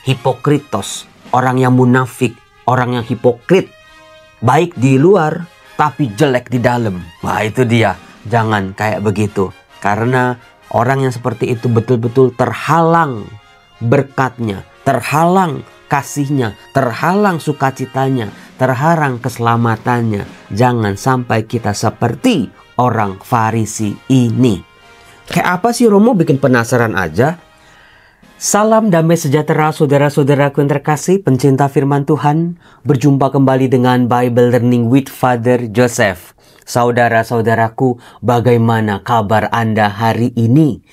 hipokritos, orang yang munafik, orang yang hipokrit. Baik di luar, tapi jelek di dalam. Wah, itu dia. Jangan kayak begitu. Karena orang yang seperti itu betul-betul terhalang berkatnya, terhalang kasihnya, terhalang sukacitanya, terhalang keselamatannya. Jangan sampai kita seperti orang Farisi ini. Kayak apa sih Romo? Bikin penasaran aja. Salam damai sejahtera saudara-saudaraku yang terkasih, pencinta firman Tuhan. Berjumpa kembali dengan Bible Learning with Father Joseph. Saudara-saudaraku, bagaimana kabar Anda hari ini?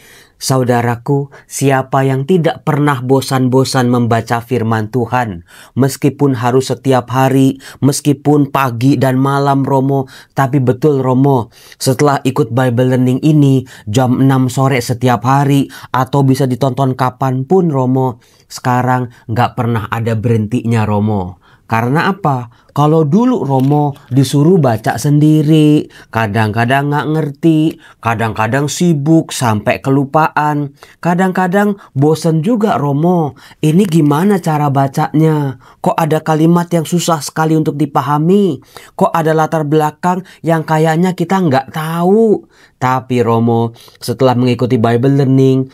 Saudaraku, siapa yang tidak pernah bosan-bosan membaca firman Tuhan? Meskipun harus setiap hari, meskipun pagi dan malam Romo. Tapi betul Romo, setelah ikut Bible Learning ini, jam 6 sore setiap hari, atau bisa ditonton kapanpun Romo, sekarang nggak pernah ada berhentinya Romo. Karena apa? Kalau dulu Romo disuruh baca sendiri, kadang-kadang nggak ngerti, kadang-kadang sibuk sampai kelupaan, kadang-kadang bosen juga Romo. Ini gimana cara bacanya? Kok ada kalimat yang susah sekali untuk dipahami? Kok ada latar belakang yang kayaknya kita nggak tahu? Tapi Romo, setelah mengikuti Bible Learning,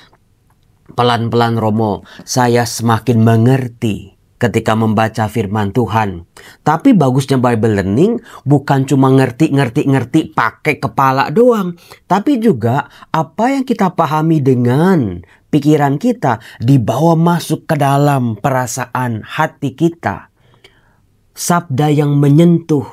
pelan-pelan Romo, saya semakin mengerti ketika membaca firman Tuhan. Tapi bagusnya Bible Learning bukan cuma ngerti pakai kepala doang. Tapi juga apa yang kita pahami dengan pikiran kita dibawa masuk ke dalam perasaan hati kita. Sabda yang menyentuh,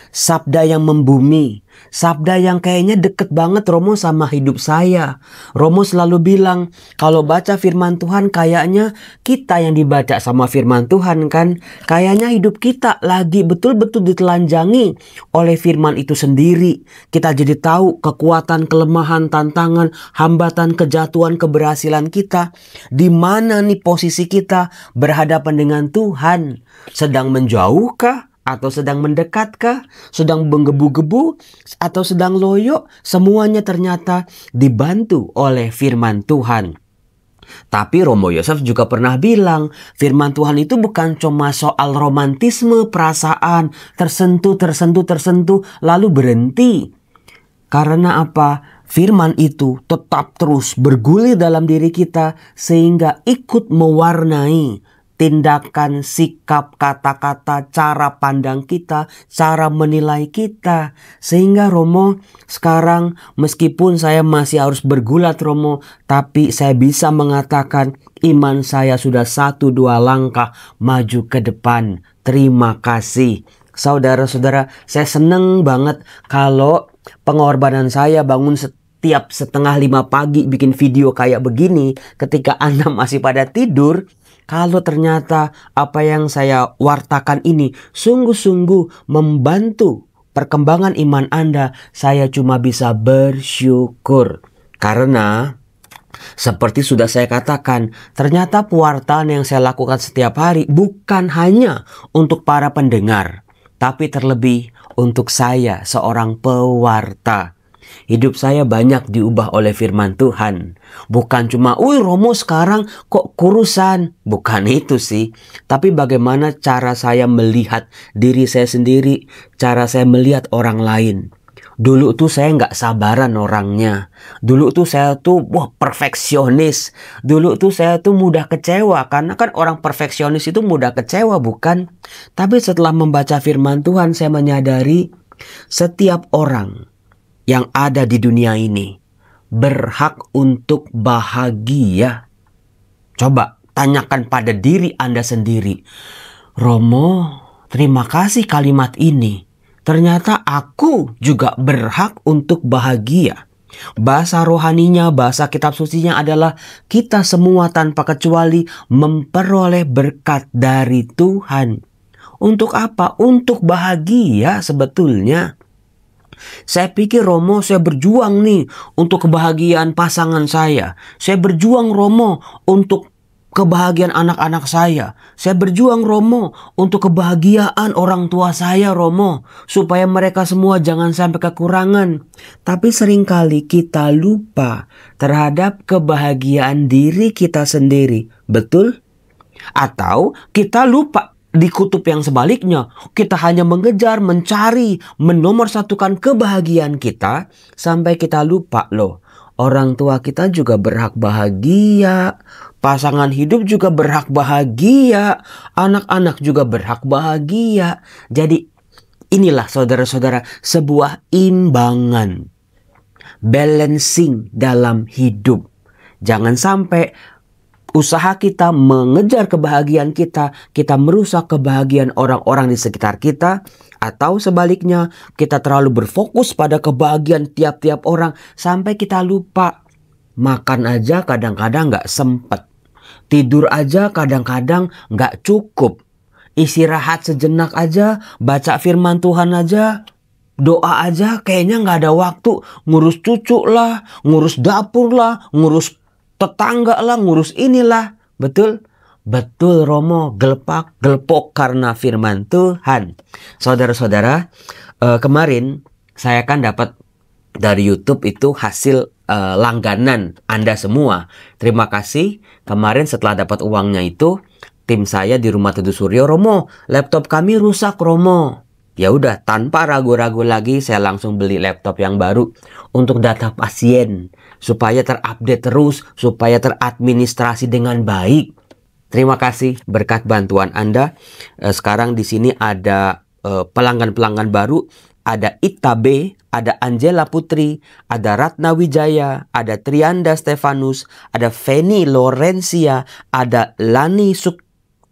sabda yang membumi, sabda yang kayaknya deket banget Romo sama hidup saya. Romo selalu bilang, kalau baca firman Tuhan kayaknya kita yang dibaca sama firman Tuhan kan. Kayaknya hidup kita lagi betul-betul ditelanjangi oleh firman itu sendiri. Kita jadi tahu kekuatan, kelemahan, tantangan, hambatan, kejatuhan, keberhasilan kita. Di mana nih posisi kita berhadapan dengan Tuhan? Sedang menjauhkah? Atau sedang mendekatkah? Sedang menggebu-gebu? Atau sedang loyo? Semuanya ternyata dibantu oleh firman Tuhan. Tapi Romo Yosef juga pernah bilang, firman Tuhan itu bukan cuma soal romantisme, perasaan, tersentuh, lalu berhenti. Karena apa? Firman itu tetap terus bergulir dalam diri kita sehingga ikut mewarnai tindakan, sikap, kata-kata, cara pandang kita, cara menilai kita. Sehingga Romo, sekarang meskipun saya masih harus bergulat Romo, tapi saya bisa mengatakan iman saya sudah 1-2 langkah maju ke depan. Terima kasih. Saudara-saudara, saya seneng banget kalau pengorbanan saya bangun setiap 4:30 pagi bikin video kayak begini ketika Anda masih pada tidur. Kalau ternyata apa yang saya wartakan ini sungguh-sungguh membantu perkembangan iman Anda, saya cuma bisa bersyukur. Karena seperti sudah saya katakan, ternyata pewartaan yang saya lakukan setiap hari bukan hanya untuk para pendengar, tapi terlebih untuk saya seorang pewarta. Hidup saya banyak diubah oleh firman Tuhan. Bukan cuma, Romo sekarang kok kurusan. Bukan itu sih. Tapi bagaimana cara saya melihat diri saya sendiri. Cara saya melihat orang lain. Dulu tuh saya nggak sabaran orangnya. Dulu tuh saya tuh perfeksionis. Dulu tuh saya tuh mudah kecewa. Karena kan orang perfeksionis itu mudah kecewa, bukan? Tapi setelah membaca firman Tuhan, saya menyadari setiap orang yang ada di dunia ini berhak untuk bahagia. Coba tanyakan pada diri Anda sendiri. Romo, terima kasih kalimat ini. Ternyata aku juga berhak untuk bahagia. Bahasa rohaninya, bahasa kitab sucinya adalah kita semua tanpa kecuali memperoleh berkat dari Tuhan. Untuk apa? Untuk bahagia sebetulnya. Saya pikir Romo, saya berjuang nih untuk kebahagiaan pasangan saya. Saya berjuang Romo untuk kebahagiaan anak-anak saya. Saya berjuang Romo untuk kebahagiaan orang tua saya Romo. Supaya mereka semua jangan sampai kekurangan. Tapi seringkali kita lupa terhadap kebahagiaan diri kita sendiri. Betul? Atau kita lupa di kutub yang sebaliknya, kita hanya mengejar, mencari, menomorsatukan kebahagiaan kita sampai kita lupa loh. Orang tua kita juga berhak bahagia, pasangan hidup juga berhak bahagia, anak-anak juga berhak bahagia. Jadi inilah saudara-saudara sebuah imbangan, balancing dalam hidup. Jangan sampai usaha kita mengejar kebahagiaan kita merusak kebahagiaan orang-orang di sekitar kita. Atau sebaliknya, kita terlalu berfokus pada kebahagiaan tiap-tiap orang sampai kita lupa. Makan aja kadang-kadang gak sempet. Tidur aja kadang-kadang gak cukup. Istirahat sejenak aja, baca firman Tuhan aja, doa aja kayaknya gak ada waktu. Ngurus cucu lah, ngurus dapur lah, ngurus tetangga lah, ngurus inilah. Betul? Betul Romo, gelpok karena firman Tuhan. Saudara-saudara, kemarin saya kan dapat dari YouTube itu hasil langganan Anda semua. Terima kasih. Kemarin setelah dapat uangnya itu, tim saya di Rumah Teduh Suryo, Romo, laptop kami rusak Romo. Ya udah, tanpa ragu-ragu lagi saya langsung beli laptop yang baru untuk data pasien supaya terupdate terus, supaya teradministrasi dengan baik. Terima kasih berkat bantuan Anda. Sekarang di sini ada pelanggan-pelanggan baru, ada Ita B, ada Angela Putri, ada Ratna Wijaya, ada Trianda Stefanus, ada Feni Lorencia, ada Lani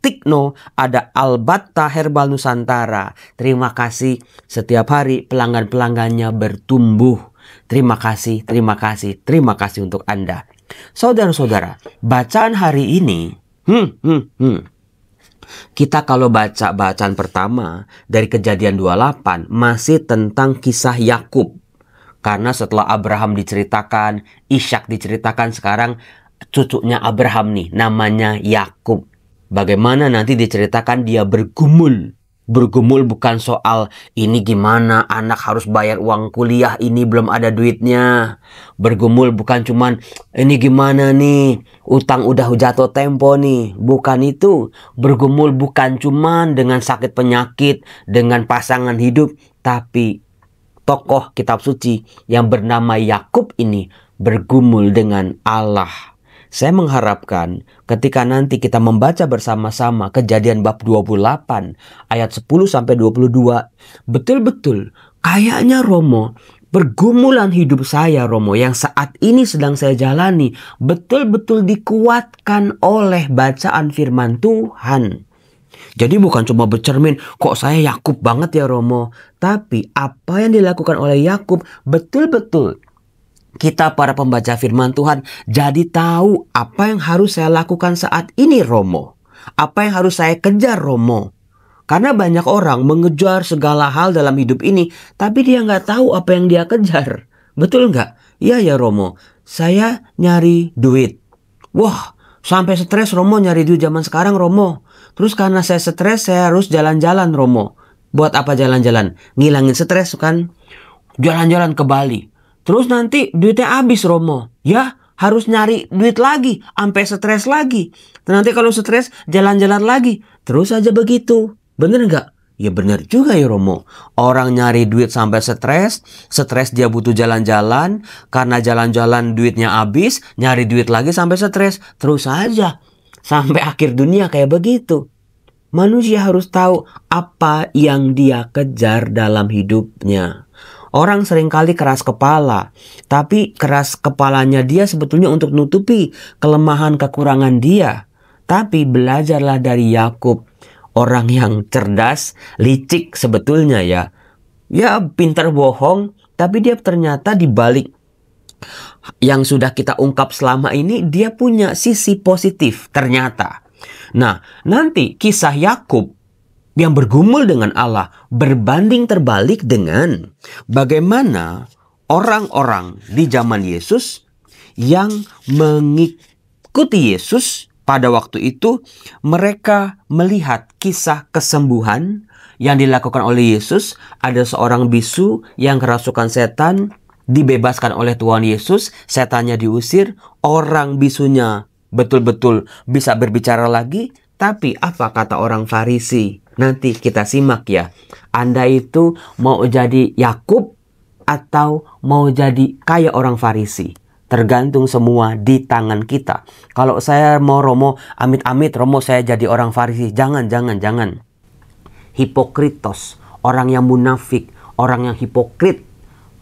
Tikno, ada Albatta Herbal Nusantara. Terima kasih, setiap hari pelanggan-pelanggannya bertumbuh. Terima kasih, terima kasih, terima kasih untuk Anda. Saudara-saudara, bacaan hari ini, kita kalau baca bacaan pertama dari Kejadian 28 masih tentang kisah Yakub. Karena setelah Abraham diceritakan, Ishak diceritakan, sekarang cucunya Abraham nih namanya Yakub. Bagaimana nanti diceritakan dia bergumul. Bergumul bukan soal ini gimana anak harus bayar uang kuliah, ini belum ada duitnya. Bergumul bukan cuman ini gimana nih utang udah jatuh tempo nih. Bukan itu. Bergumul bukan cuman dengan sakit penyakit, dengan pasangan hidup. Tapi tokoh kitab suci yang bernama Yakub ini bergumul dengan Allah. Saya mengharapkan ketika nanti kita membaca bersama-sama Kejadian bab 28 ayat 10-22, betul-betul kayaknya Romo, pergumulan hidup saya Romo yang saat ini sedang saya jalani betul-betul dikuatkan oleh bacaan firman Tuhan. Jadi bukan cuma bercermin, kok saya Yakub banget ya Romo, tapi apa yang dilakukan oleh Yakub betul-betul kita para pembaca firman Tuhan jadi tahu apa yang harus saya lakukan saat ini Romo. Apa yang harus saya kejar Romo. Karena banyak orang mengejar segala hal dalam hidup ini, tapi dia nggak tahu apa yang dia kejar. Betul nggak? Iya ya Romo, saya nyari duit. Wah, sampai stres Romo nyari duit zaman sekarang Romo. Terus karena saya stres saya harus jalan-jalan Romo. Buat apa jalan-jalan? Ngilangin stres kan? Jalan-jalan ke Bali. Terus nanti duitnya habis Romo. Ya harus nyari duit lagi. Sampai stres lagi. Nanti kalau stres jalan-jalan lagi. Terus aja begitu. Bener nggak? Ya bener juga ya Romo. Orang nyari duit sampai stres. Stres dia butuh jalan-jalan. Karena jalan-jalan duitnya habis. Nyari duit lagi sampai stres. Terus aja. Sampai akhir dunia kayak begitu. Manusia harus tahu apa yang dia kejar dalam hidupnya. Orang seringkali keras kepala, tapi keras kepalanya dia sebetulnya untuk nutupi kelemahan kekurangan dia. Tapi belajarlah dari Yakub, orang yang cerdas, licik sebetulnya ya. Ya pintar bohong, tapi dia ternyata di balik yang sudah kita ungkap selama ini, dia punya sisi positif ternyata. Nah, nanti kisah Yakub yang bergumul dengan Allah berbanding terbalik dengan bagaimana orang-orang di zaman Yesus yang mengikuti Yesus pada waktu itu. Mereka melihat kisah kesembuhan yang dilakukan oleh Yesus. Ada seorang bisu yang kerasukan setan dibebaskan oleh Tuhan Yesus. Setannya diusir, orang bisunya betul-betul bisa berbicara lagi. Tapi apa kata orang Farisi? Nanti kita simak ya. Anda itu mau jadi Yakub atau mau jadi kayak orang Farisi? Tergantung semua di tangan kita. Kalau saya mau Romo, amit-amit Romo saya jadi orang Farisi. Jangan. Hipokritos, orang yang munafik, orang yang hipokrit.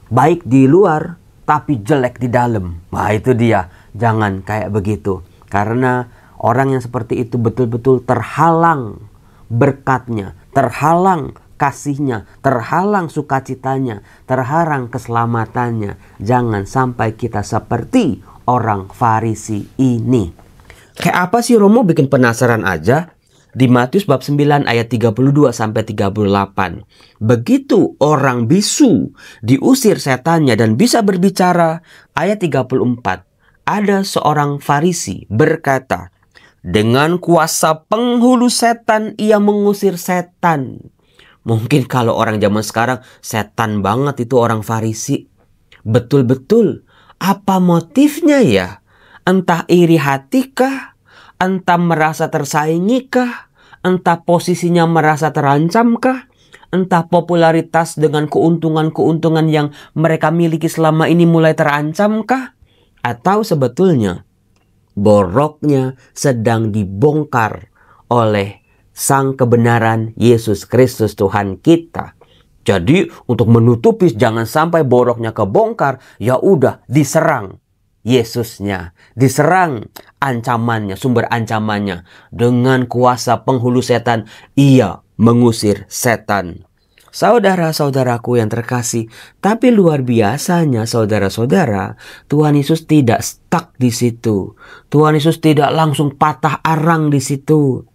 Baik di luar, tapi jelek di dalam. Nah itu dia. Jangan kayak begitu. Karena orang yang seperti itu betul-betul terhalang berkatnya, terhalang kasihnya, terhalang sukacitanya, terhalang keselamatannya. Jangan sampai kita seperti orang Farisi ini. Kayak apa sih Romo, bikin penasaran aja? Di Matius bab 9 ayat 32 sampai 38. Begitu orang bisu diusir setannya dan bisa berbicara. Ayat 34. Ada seorang Farisi berkata, dengan kuasa penghulu setan ia mengusir setan. Mungkin kalau orang zaman sekarang, setan banget itu orang Farisi. Betul-betul. Apa motifnya ya? Entah iri hati kah? Entah merasa tersaingi kah? Entah posisinya merasa terancam kah? Entah popularitas dengan keuntungan-keuntungan yang mereka miliki selama ini mulai terancam kah? Atau sebetulnya boroknya sedang dibongkar oleh Sang kebenaran Yesus Kristus Tuhan kita. Jadi untuk menutupi jangan sampai boroknya kebongkar, ya udah diserang Yesusnya, diserang ancamannya, sumber ancamannya. Dengan kuasa penghulu setan ia mengusir setan. Saudara-saudaraku yang terkasih, tapi luar biasanya saudara-saudara, Tuhan Yesus tidak stuck di situ. Tuhan Yesus tidak langsung patah arang di situ.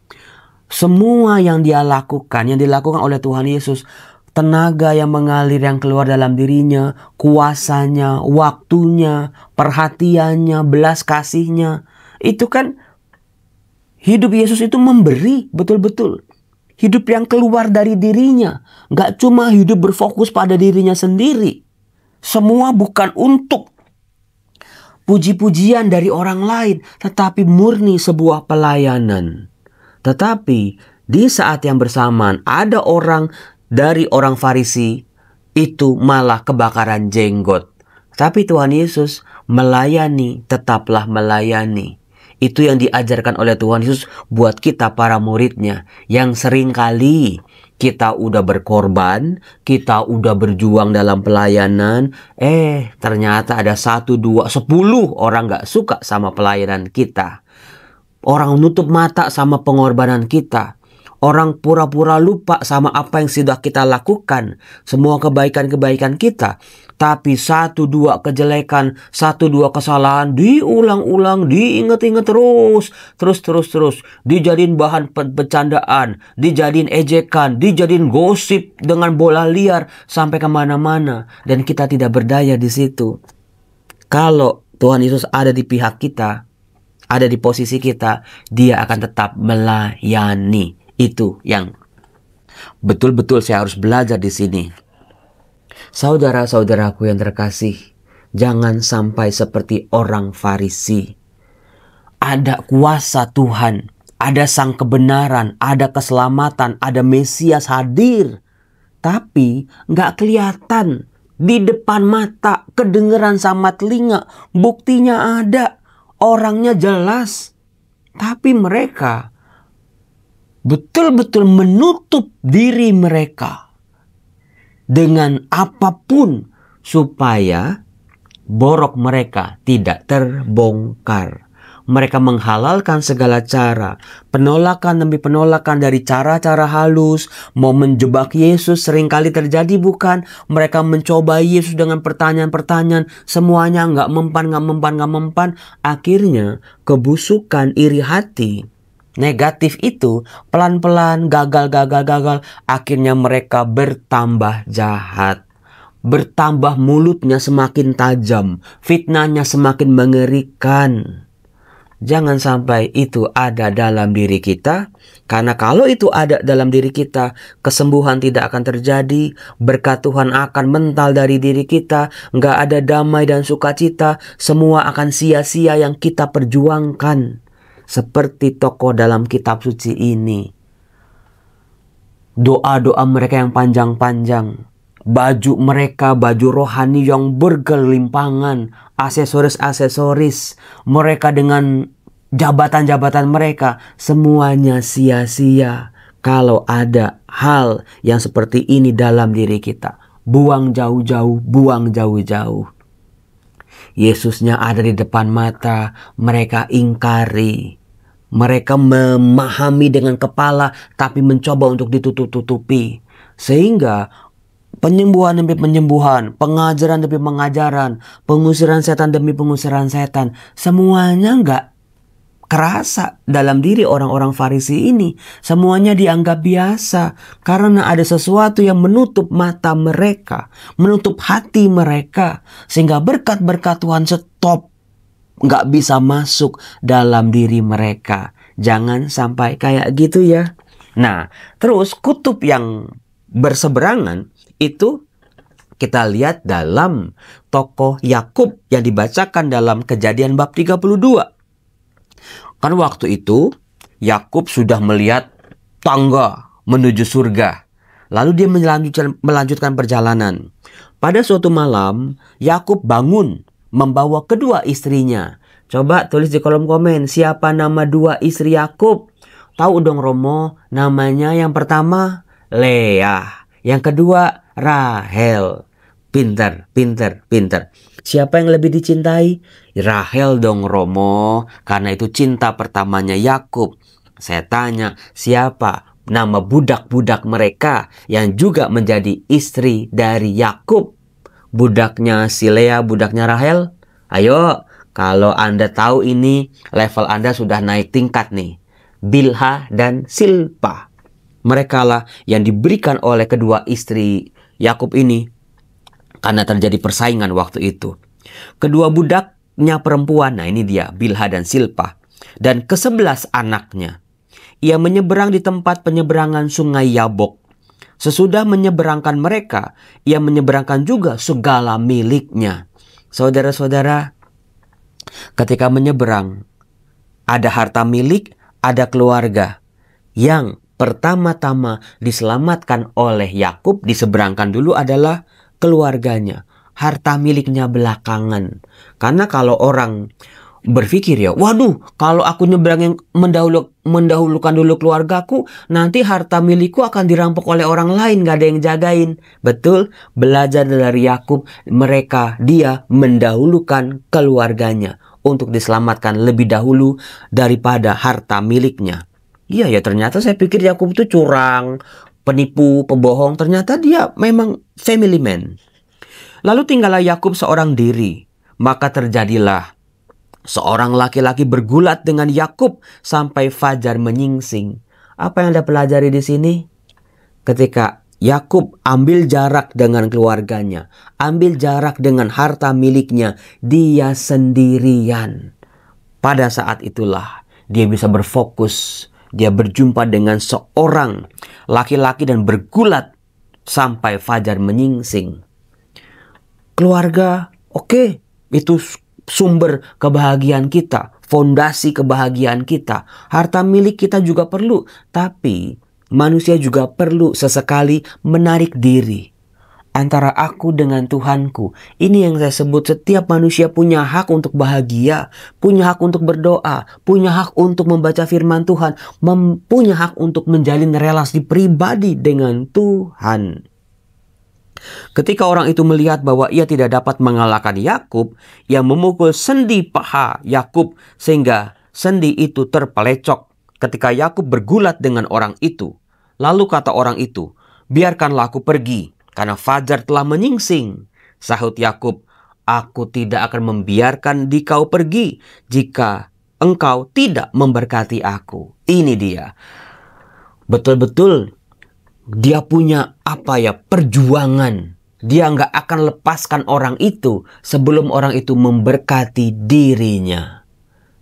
Semua yang dia lakukan, yang dilakukan oleh Tuhan Yesus, tenaga yang mengalir yang keluar dalam dirinya, kuasanya, waktunya, perhatiannya, belas kasihnya, itu kan hidup Yesus itu memberi betul-betul. Hidup yang keluar dari dirinya. Gak cuma hidup berfokus pada dirinya sendiri. Semua bukan untuk puji-pujian dari orang lain, tetapi murni sebuah pelayanan. Tetapi di saat yang bersamaan ada orang dari orang Farisi itu malah kebakaran jenggot. Tapi Tuhan Yesus melayani, tetaplah melayani. Itu yang diajarkan oleh Tuhan Yesus buat kita para muridnya. Yang seringkali kita udah berkorban, kita udah berjuang dalam pelayanan. Ternyata ada 1, 2, 10 orang gak suka sama pelayanan kita. Orang nutup mata sama pengorbanan kita. Orang pura-pura lupa sama apa yang sudah kita lakukan. Semua kebaikan-kebaikan kita. Tapi 1, 2 kejelekan, 1, 2 kesalahan diulang-ulang, diingat-ingat terus. Dijadiin bahan bercandaan, dijadiin ejekan, dijadiin gosip dengan bola liar sampai kemana-mana. Dan kita tidak berdaya di situ. Kalau Tuhan Yesus ada di pihak kita, ada di posisi kita, dia akan tetap melayani. Itu yang betul-betul saya harus belajar di sini. Saudara-saudaraku yang terkasih, jangan sampai seperti orang Farisi. Ada kuasa Tuhan, ada Sang kebenaran, ada keselamatan, ada Mesias hadir. Tapi nggak kelihatan di depan mata, kedengeran sama telinga, buktinya ada, orangnya jelas. Tapi mereka betul-betul menutup diri mereka dengan apapun supaya borok mereka tidak terbongkar. Mereka menghalalkan segala cara, penolakan demi penolakan dari cara-cara halus, mau menjebak Yesus seringkali terjadi bukan? Mereka mencoba Yesus dengan pertanyaan-pertanyaan, semuanya nggak mempan. Akhirnya kebusukan iri hati, negatif itu pelan-pelan gagal. Akhirnya mereka bertambah jahat. Bertambah mulutnya semakin tajam. Fitnahnya semakin mengerikan. Jangan sampai itu ada dalam diri kita. Karena kalau itu ada dalam diri kita, kesembuhan tidak akan terjadi. Berkat Tuhan akan mental dari diri kita. Nggak ada damai dan sukacita. Semua akan sia-sia yang kita perjuangkan. seperti tokoh dalam kitab suci ini. Doa-doa mereka yang panjang-panjang, baju mereka, baju rohani yang bergelimpangan, aksesoris-aksesoris mereka dengan jabatan-jabatan mereka, semuanya sia-sia kalau ada hal yang seperti ini dalam diri kita. Buang jauh-jauh, buang jauh-jauh. Yesusnya ada di depan mata, mereka ingkari. Mereka memahami dengan kepala, tapi mencoba untuk ditutup-tutupi. Sehingga penyembuhan demi penyembuhan, pengajaran demi pengajaran, pengusiran setan demi pengusiran setan, semuanya nggak kerasa dalam diri orang-orang Farisi ini. Semuanya dianggap biasa karena ada sesuatu yang menutup mata mereka, menutup hati mereka, sehingga berkat-berkat Tuhan stop, nggak bisa masuk dalam diri mereka. Jangan sampai kayak gitu ya. Nah, terus kutub yang berseberangan itu kita lihat dalam tokoh Yakub yang dibacakan dalam Kejadian bab 32. Kan waktu itu Yakub sudah melihat tangga menuju surga. Lalu dia melanjutkan perjalanan. Pada suatu malam Yakub bangun membawa kedua istrinya. Coba tulis di kolom komen, siapa nama dua istri Yakub? Tahu dong Romo, namanya yang pertama Leah, yang kedua Rahel. Pinter, pinter, pinter. Siapa yang lebih dicintai? Rahel dong Romo, karena itu cinta pertamanya Yakub. Saya tanya, siapa nama budak-budak mereka yang juga menjadi istri dari Yakub? Budaknya si Leah, budaknya Rahel? Ayo, kalau Anda tahu ini, level Anda sudah naik tingkat nih. Bilha dan Silpa. Mereka lah yang diberikan oleh kedua istri Yakub ini karena terjadi persaingan waktu itu. Kedua budaknya perempuan, nah ini dia, Bilha dan Silpa. Dan ke-11 anaknya. Ia menyeberang di tempat penyeberangan sungai Yabok. Sesudah menyeberangkan mereka, ia menyeberangkan juga segala miliknya. Saudara-saudara, ketika menyeberang, ada harta milik, ada keluarga. Yang pertama-tama diselamatkan oleh Yakub, diseberangkan dulu adalah keluarganya. Harta miliknya belakangan. Karena kalau orang berpikir ya, waduh, kalau aku nyebrangin mendahulukan dulu keluargaku, nanti harta milikku akan dirampok oleh orang lain, gak ada yang jagain. Betul, belajar dari Yakub, dia mendahulukan keluarganya untuk diselamatkan lebih dahulu daripada harta miliknya. Iya ya, ternyata saya pikir Yakub itu curang, penipu, pembohong. Ternyata dia memang family man. Lalu tinggallah Yakub seorang diri. Maka terjadilah seorang laki-laki bergulat dengan Yakub sampai fajar menyingsing. Apa yang Anda pelajari di sini? Ketika Yakub ambil jarak dengan keluarganya, ambil jarak dengan harta miliknya, dia sendirian. Pada saat itulah dia bisa berfokus. Dia berjumpa dengan seorang laki-laki dan bergulat sampai fajar menyingsing. Keluarga, oke, itu sumber kebahagiaan kita, fondasi kebahagiaan kita. Harta milik kita juga perlu, tapi manusia juga perlu sesekali menarik diri antara aku dengan Tuhanku. Ini yang saya sebut, setiap manusia punya hak untuk bahagia, punya hak untuk berdoa, punya hak untuk membaca firman Tuhan, punya hak untuk menjalin relasi pribadi dengan Tuhan. Ketika orang itu melihat bahwa ia tidak dapat mengalahkan Yakub, ia memukul sendi paha Yakub sehingga sendi itu terpelecok ketika Yakub bergulat dengan orang itu. Lalu kata orang itu, biarkanlah aku pergi, karena fajar telah menyingsing. Sahut Yakub, aku tidak akan membiarkan kau pergi jika engkau tidak memberkati aku. Ini dia. Betul-betul dia punya perjuangan. Dia nggak akan lepaskan orang itu sebelum orang itu memberkati dirinya.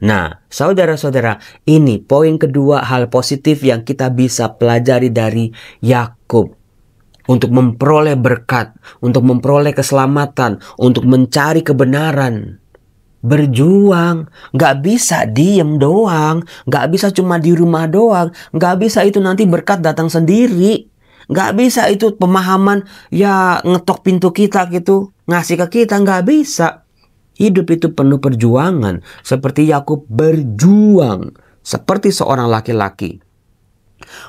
Nah, saudara-saudara, ini poin kedua hal positif yang kita bisa pelajari dari Yakub. Untuk memperoleh berkat, untuk memperoleh keselamatan, untuk mencari kebenaran. berjuang. Nggak bisa diem doang. Nggak bisa cuma di rumah doang. Nggak bisa itu nanti berkat datang sendiri. Nggak bisa itu pemahaman ya ngetok pintu kita gitu. Ngasih ke kita. Nggak bisa. Hidup itu penuh perjuangan. Seperti Yakub berjuang. Seperti seorang laki-laki.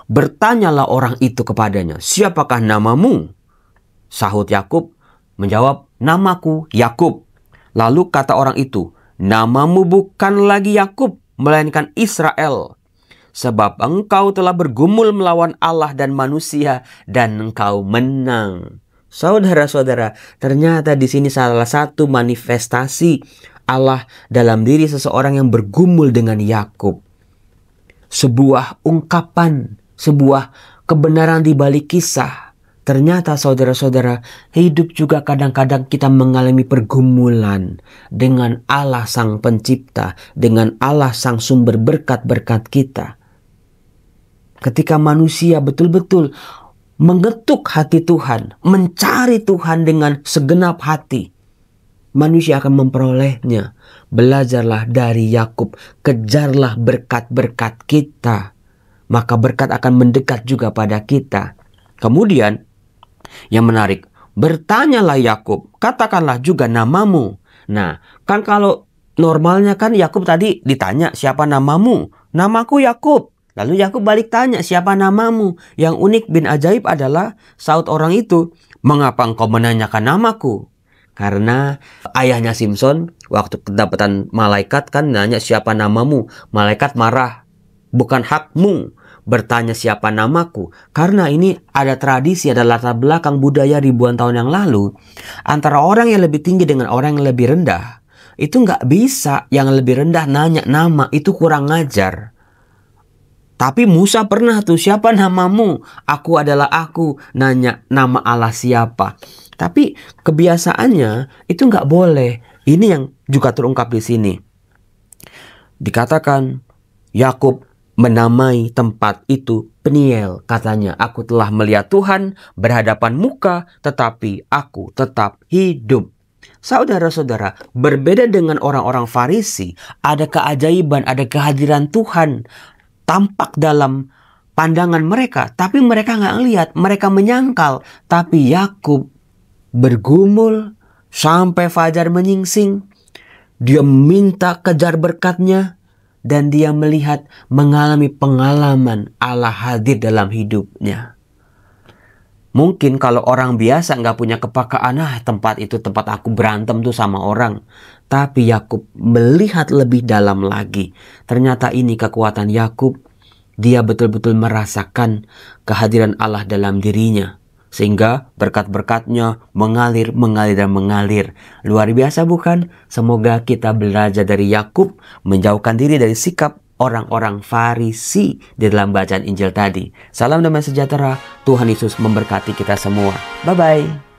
Bertanyalah orang itu kepadanya, siapakah namamu? Sahut Yakub menjawab, namaku Yakub. Lalu kata orang itu, namamu bukan lagi Yakub, melainkan Israel. Sebab engkau telah bergumul melawan Allah dan manusia, dan engkau menang. Saudara-saudara, ternyata di sini salah satu manifestasi Allah dalam diri seseorang yang bergumul dengan Yakub. Sebuah ungkapan, sebuah kebenaran di balik kisah. Ternyata saudara-saudara, hidup juga kadang-kadang kita mengalami pergumulan dengan Allah Sang Pencipta, dengan Allah Sang Sumber berkat-berkat kita. Ketika manusia betul-betul mengetuk hati Tuhan, mencari Tuhan dengan segenap hati, manusia akan memperolehnya. Belajarlah dari Yakub, kejarlah berkat-berkat kita, maka berkat akan mendekat juga pada kita. Kemudian yang menarik, bertanyalah Yakub, katakanlah juga namamu. Nah, kan kalau normalnya kan Yakub tadi ditanya, siapa namamu? Namaku Yakub. Lalu Yakub balik tanya, siapa namamu? Yang unik bin ajaib adalah saut orang itu, mengapa engkau menanyakan namaku? Karena ayahnya Simson waktu kedapatan malaikat kan nanya siapa namamu. Malaikat marah, bukan hakmu bertanya siapa namaku. Karena ini ada tradisi, ada latar belakang budaya ribuan tahun yang lalu. Antara orang yang lebih tinggi dengan orang yang lebih rendah, itu nggak bisa yang lebih rendah nanya nama, itu kurang ajar. Tapi Musa pernah tuh, siapa namamu? Aku adalah aku, nanya nama Allah siapa. Tapi kebiasaannya itu nggak boleh. Ini yang juga terungkap di sini. Dikatakan Yakub menamai tempat itu Peniel. Katanya, aku telah melihat Tuhan berhadapan muka, tetapi aku tetap hidup. Saudara-saudara, berbeda dengan orang-orang Farisi, ada keajaiban, ada kehadiran Tuhan tampak dalam pandangan mereka, tapi mereka nggak lihat, mereka menyangkal. Tapi Yakub bergumul sampai fajar menyingsing. Dia minta kejar berkatnya, dan dia melihat, mengalami pengalaman Allah hadir dalam hidupnya. Mungkin kalau orang biasa nggak punya kepekaan, tempat itu tempat aku berantem tuh sama orang. Tapi Yakub melihat lebih dalam lagi. Ternyata ini kekuatan Yakub. Dia betul-betul merasakan kehadiran Allah dalam dirinya. Sehingga berkat-berkatnya mengalir, mengalir, dan mengalir. Luar biasa bukan? Semoga kita belajar dari Yakub, menjauhkan diri dari sikap orang-orang Farisi di dalam bacaan Injil tadi. Salam damai sejahtera, Tuhan Yesus memberkati kita semua. Bye-bye.